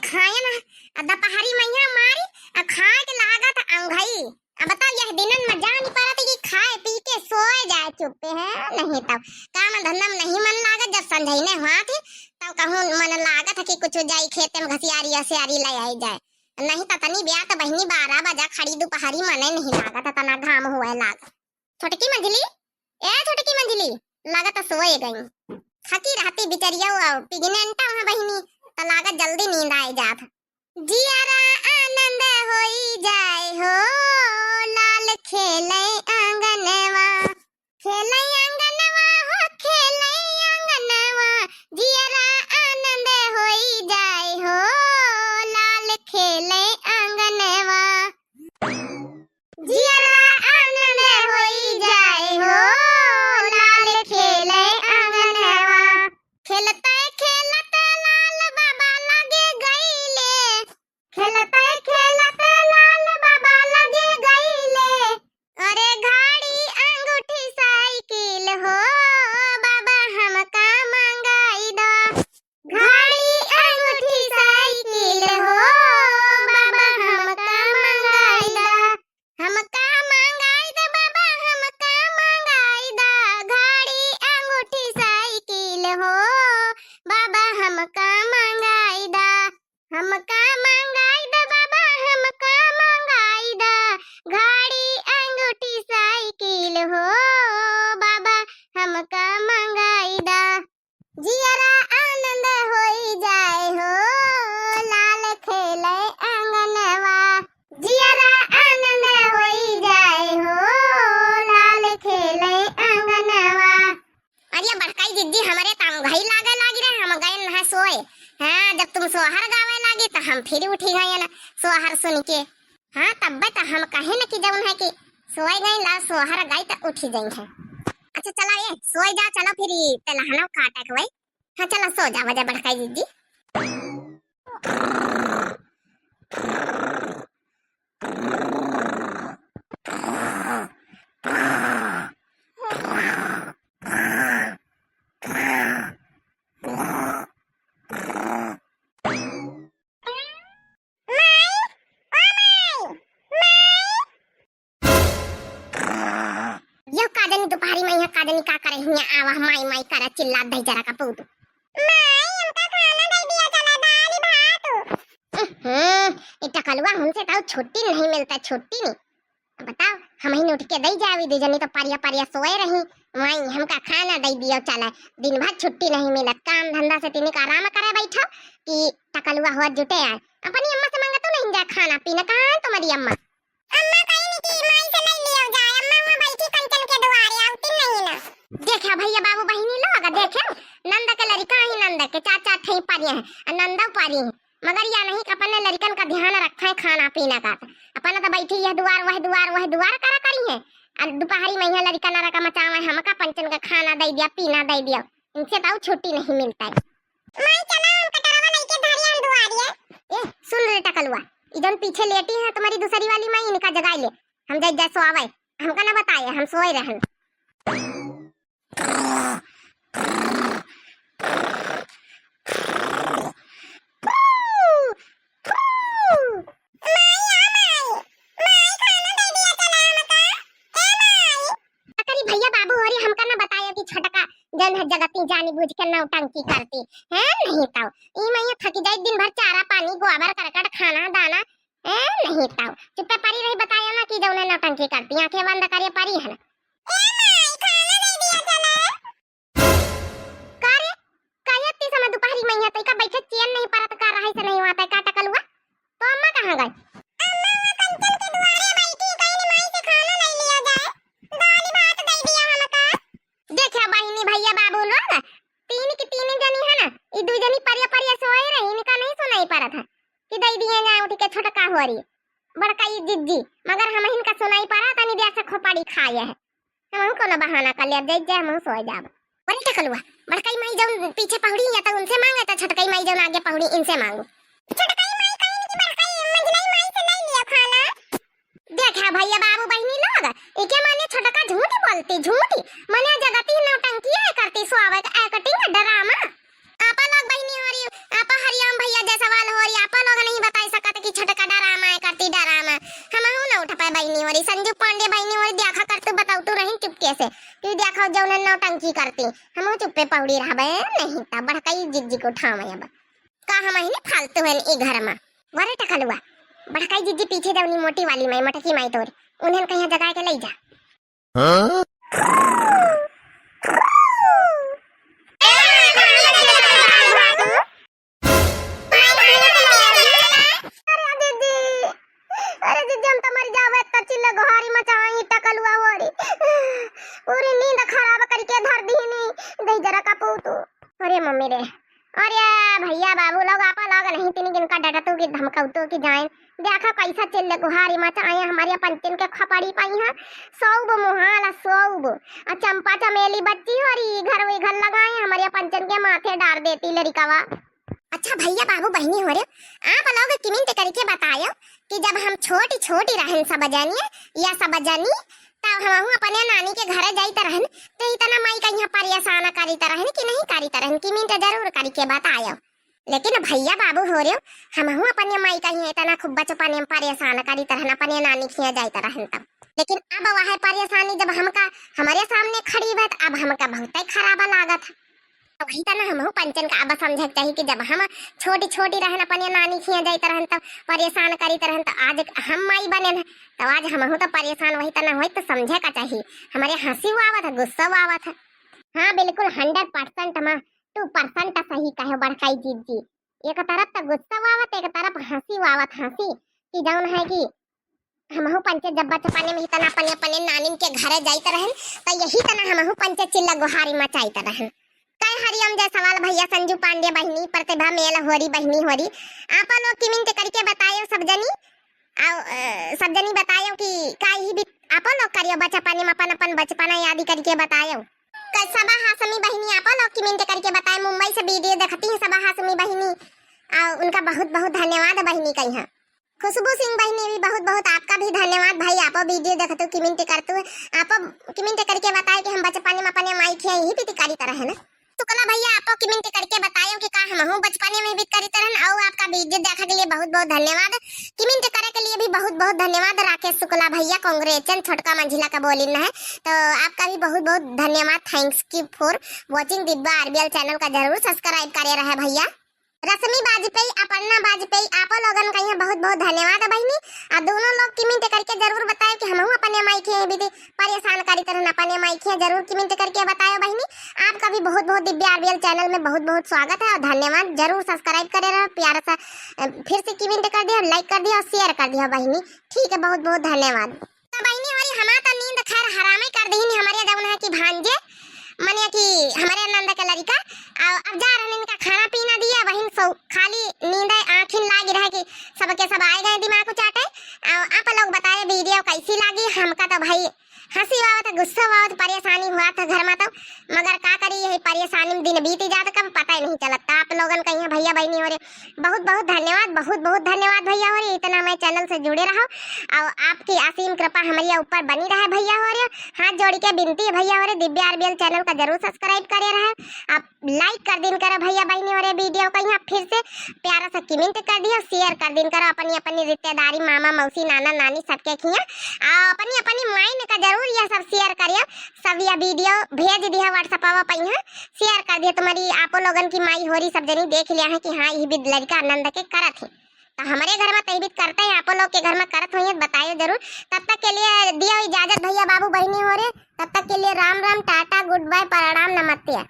खाए ना दोपहरी मैया मारी खाए के लागत अंघई। अब बताओ यह दिनन में जा नहीं पाती कि खाए पी के सोए जाए चुप्पे है नहीं तब काम धंधा में नहीं मन लागत। जब संझईने हुआ थी तब कहूं मन लागत है कि कुछ जाई खेते में घसियारी हसियारी ले आई जाए, नहीं तो तनी ब्याह तो बहनी 12 बजा खड़ी दोपहरी मने नहीं लागत तना घाम हुए लाग। छोटकी मंझली छोटकी मंझली लागत सोए गई थकी रहती बिचरिया पिगनेंटा वहां बहनी तो लागत जल्दी नींद आई जात। जियारा आनंद होई जाए हो लाल खेले आंगनवा खेले आंगनवा हो खेले आंगनवा जियारा आनंद होई जाए हो लाल खेले आंगनवा जियारा आनंद होई जाए हो लाल खेले आंगनवा खेलते खेलते लाल बाबा लगे गईले खेलते खेलते लाल बाबा लगे गईले अरे घड़ी अंगूठी साइकिल हो बाबा हमका मंगाई दो घड़ी अंगूठी साइकिल हो बाबा हमका मंगाई दो हमका मंगाई दो बाबा हमका मंगाई दो घड़ी अंगूठी साइकिल हो बाबा हमका मंगाई दो हमका मंगाई दो बाबा हमका मंगाई दो घड़ी अंगूठी साइकिल हो बाबा हमका मंगाई दो जियारा आनंद होई जाए हो लाल खेले आंगनवा जियारा आनंद होई जाए हो लाल खेले आंगनवा। अरे बड़काई दीदी हमारे ताऊ घई लागी रे हम गए नहा सोए। हाँ जब तुम सोहर गावे लागे तो हम फिर उठी गए ना सोहर सुन के। हाँ तब तो हम कहे न कि जब है कि सोए गए ला सोहर गाई तो उठी गई है। अच्छा चला ये सोए जा चलो फिर तेलहना काटा के भाई। हाँ चलो सो जा वजह बड़काई दीदी। दोपहरी में यहाँ कादनी का करे हिया आवा माई माई करा चिल्ला दई जरा का पूत माई हमका खाना दे दिया चला दाली भात। इतना कलवा हमसे तो छुट्टी नहीं मिलता छुट्टी नहीं बताओ हम ही उठ के दई जावी दे जनी तो पारिया पारिया सोए रही माई हमका खाना दे दियो चला दिन भर छुट्टी नहीं मिलत काम धंधा से तीन का आराम करे बैठो कि टकलुआ हुआ जुटे आए अपनी अम्मा से मांगा तो नहीं जा खाना पीना कहां तुम्हारी अम्मा अम्मा कहीं नहीं की माई से नहीं लियो जाए अम्मा वहां बैठी कंचन के दुआरे आउती नहीं ना देखा भैया बाबू बहिनी लोग देखे नंद के लड़का ही नंद के चाचा ठई पारिया है नंदा पारी है मगर या नहीं अपने लड़कन का ध्यान रखा है खाना पीना का अपन तो बैठी यह दुआर वह दुआर करा करी है और दोपहरी में यह लड़का ना रका मचावा हमका पंचन का खाना दे दिया पीना दे दिया इनसे तो छुट्टी नहीं मिलता है। माई चला हम कटरवा नहीं के धरिया दुआरिया ए सुन रे टकलुआ इधर पीछे लेटी है तुम्हारी दूसरी वाली माई इनका जगाई ले हम जै सोआवे हमका ना बताए हम सोए रहन। जन जगती जानी बुझ के नौटंकी करती है नहीं ताऊ ई मैया थकी जाए दिन भर चारा पानी गोबर करकट खाना दाना है नहीं ताऊ चुप्पे परी रही बताया ना कि जौने नौटंकी करती आंखें बंद करिए परी है ना ए माई खाना दे दिया चला करे कायती समय दोपहरी मैया तई का बैठे चैन नहीं परत कर रहा है से नहीं आता का टकलुआ तो अम्मा कहां गई अम्मा वो कंचन के दुआरे बैठी कहीं माई से खाना नहीं लिया जाए दाली भात दे दिया हमका देखा बहिनी भैया बाबू लोग तीन की तीन जनी है ना ये दो जनी परिया परिया सोए रही इनका नहीं सुनाई पड़ा था कि दई दिए ना उठ के छोटका हो रही बड़का ये जिज्जी मगर हम इनका सुनाई पड़ा तनी दिया से खोपड़ी खाए है हम कोनो बहाना कर लिया दे जे हम सोए जाब बड़ी टकलुआ बड़काई माई जौन पीछे पहुड़ी या तो उनसे मांगे तो छोटकाई माई जौन आगे पहुड़ी इनसे मांगो छोटकाई माई कहीं की बड़काई मंजलाई माई से नहीं लिया खाना देखा भैया बाबू बहनी लोग एके माने छोटका झूठ बोलती झूठी मने जगती नौटंकी है करती स्वागत एक्टिंग ड्रामा आपा लोग बहनी हो रही आपा हरिओम भैया जैसा सवाल हो और आपा लोग नहीं बताई सकत कि छोटका डरामा है करती डरामा हम हूं ना उठा पाए बहनी और संजू पांडे बहनी और देखा करते बताऊ तू रही चुपके से तू देखा जौन नौटंकी करती हम चुप्पे पौड़ी रहबे नहीं त बड़काई जिज्जी को उठावे अब का हम ही फालतू है ई घर में वरे टकलुआ बड़काई जिज्जी पीछे दवनी मोटी वाली मैं मटकी माई तोर उन्हें कहीं जगह के ले जा हां अरे मम्मी रे अरे भैया बाबू लोग आपा लोग नहीं तीन दिन का डटतू की धमकाउतो की जाए देखा कैसा चल गुहारी मचा आए हमारे पंचन के खपड़ी पाई है सौब मुहाला सौब आ चंपा चमेली बच्ची हरी घर वे घर लगाए हमारे पंचन के माथे डार देती लड़कावा अच्छा भैया बाबू बहनी हो रे आप लोग किमिन करके बतायो कि जब हम छोटी छोटी रहन सब जानिए या सब जानी तब हम अपने नानी के घर जाइत रहन तो इतना माई कहीं परेशान करीत रहन कि नहीं करीत रहन कि मिनट जरूर करके बतायो लेकिन भैया बाबू हो रे हम अपने माई कहीं इतना खूब बचपन में परेशान करीत रहन अपने नानी खिया जाइत रहन तब लेकिन अब वह परेशानी जब हमका हमारे सामने खड़ी बात अब हमका बहुत खराब लागत वही तना हम पंचन का अब समझे चाहिए कि जब हम छोटी छोटी रहन अपने नानी खिया जाइत रहन तब परेशान करीत रहन तो आज हम माई बने तो आज हम तो परेशान वही तना हो तो समझे का चाहिए हमारे हंसी आवत है गुस्सा आवत है हाँ बिल्कुल 100% में 2% सही कहे बड़काई जीजी एक तरफ तो गुस्सा आवत एक तरफ हंसी आवत हंसी कि जौन है कि हम पंचे जब बचपने में ही तना अपने अपने नानी के घर जाइत रहन तो यही तना हम पंचे चिल्ला गुहारी मचाइत रहन काय हरियम जय सवाल भैया संजू पांडे बहनी प्रतिभा मेल होरी बहनी होरी आप लोग किमिन करके बतायो सब जनी बतायो कि काय ही भी आप लोग करियो बचपन में अपन बचपना याद करके बतायो सबा हासमी बहनी आप लोग किमिन करके बताए मुंबई से वीडियो देखती है सबा हासमी बहनी उनका बहुत बहुत धन्यवाद बहनी कही है खुशबू सिंह बहनी भी बहुत बहुत आपका भी धन्यवाद भाई आप वीडियो देखते हो किमिन करते आप किमिन करके बताए कि हम बचपन में अपने माई खिया यही पितिकारी तरह है ना शुक्ला भैया आपको कमेंट करके बतायो कि का हम बचपने में भी करी तरह और आपका वीडियो देखने के लिए बहुत बहुत धन्यवाद कमेंट करे के लिए भी बहुत बहुत धन्यवाद राकेश शुक्ला भैया कांग्रेचुलेशन छोटका मंझिला का बोलिन है तो आपका भी बहुत बहुत धन्यवाद थैंक्स की for watching Divya RBL channel का जरूर सब्सक्राइब करे रहे भैया रश्मि बाजपेयी अपर्णा बाजपेयी आप लोगन का बहुत बहुत धन्यवाद बहनी और दोनों लोग कमेंट करके जरूर बताए कि हम अपने माई के भी परेशान करी तरह अपने माई के जरूर कमेंट करके बताओ बहनी आपका भी बहुत बहुत दिव्या आरबीएल चैनल में बहुत बहुत स्वागत है और धन्यवाद जरूर सब्सक्राइब करे रहो प्यारा सा फिर से कमेंट कर दिया लाइक कर दिया और शेयर कर दिया बहनी ठीक है बहुत बहुत धन्यवाद तो बहनी हमारी हमारा नींद खैर हरामे कर दी हमारे जौन है कि भांजे माने कि हमारे नंदा के लड़का अब जा रहे इनका खाना पीना दिया वहीं सो खाली नींद आँखिन लागी रहे कि सबके सब आए गए दिमाग को चाटे आप लोग बताए वीडियो कैसी लगी हमका तो भाई हंसी आवत गुस्सा आवत परेशानी हुआ था घर में तो मगर का करी यही परेशानी में दिन बीत जाता कब पता ही नहीं चलता आप लोगन कहीं भैया बहनी हो रहे बहुत बहुत धन्यवाद भैया हो रहे इतना मैं चैनल से जुड़े रहो और आपकी असीम कृपा हमारे ऊपर बनी रहे भैया हो रहे हाथ जोड़ के विनती है भैया हो रहे दिव्या आरबीएल चैनल का जरूर सब्सक्राइब करे रहे आप लाइक कर दिन करो भैया बहनी हो रहे वीडियो को यहाँ फिर से प्यारा सा कमेंट कर दियो शेयर कर दिन करो अपनी अपनी रिश्तेदारी मामा मौसी नाना नानी सबके खिया अपनी अपनी माइन का जरूर यह सब शेयर करियो सब यह वीडियो भेज दिया व्हाट्सएप पर शेयर कर दिया तुम्हारी आप लोगन की माई होरी सब जनी देख लिया है कि हाँ ये भी लड़का आनंद के करत है तो हमारे घर में तही भी करते हैं आप लोग के घर में करत हुई बताइए जरूर तब तक के लिए दिया इजाजत भैया बाबू बहनी हो रहे तब तक के लिए Ram Ram tata good bye प्रणाम नमस्ते।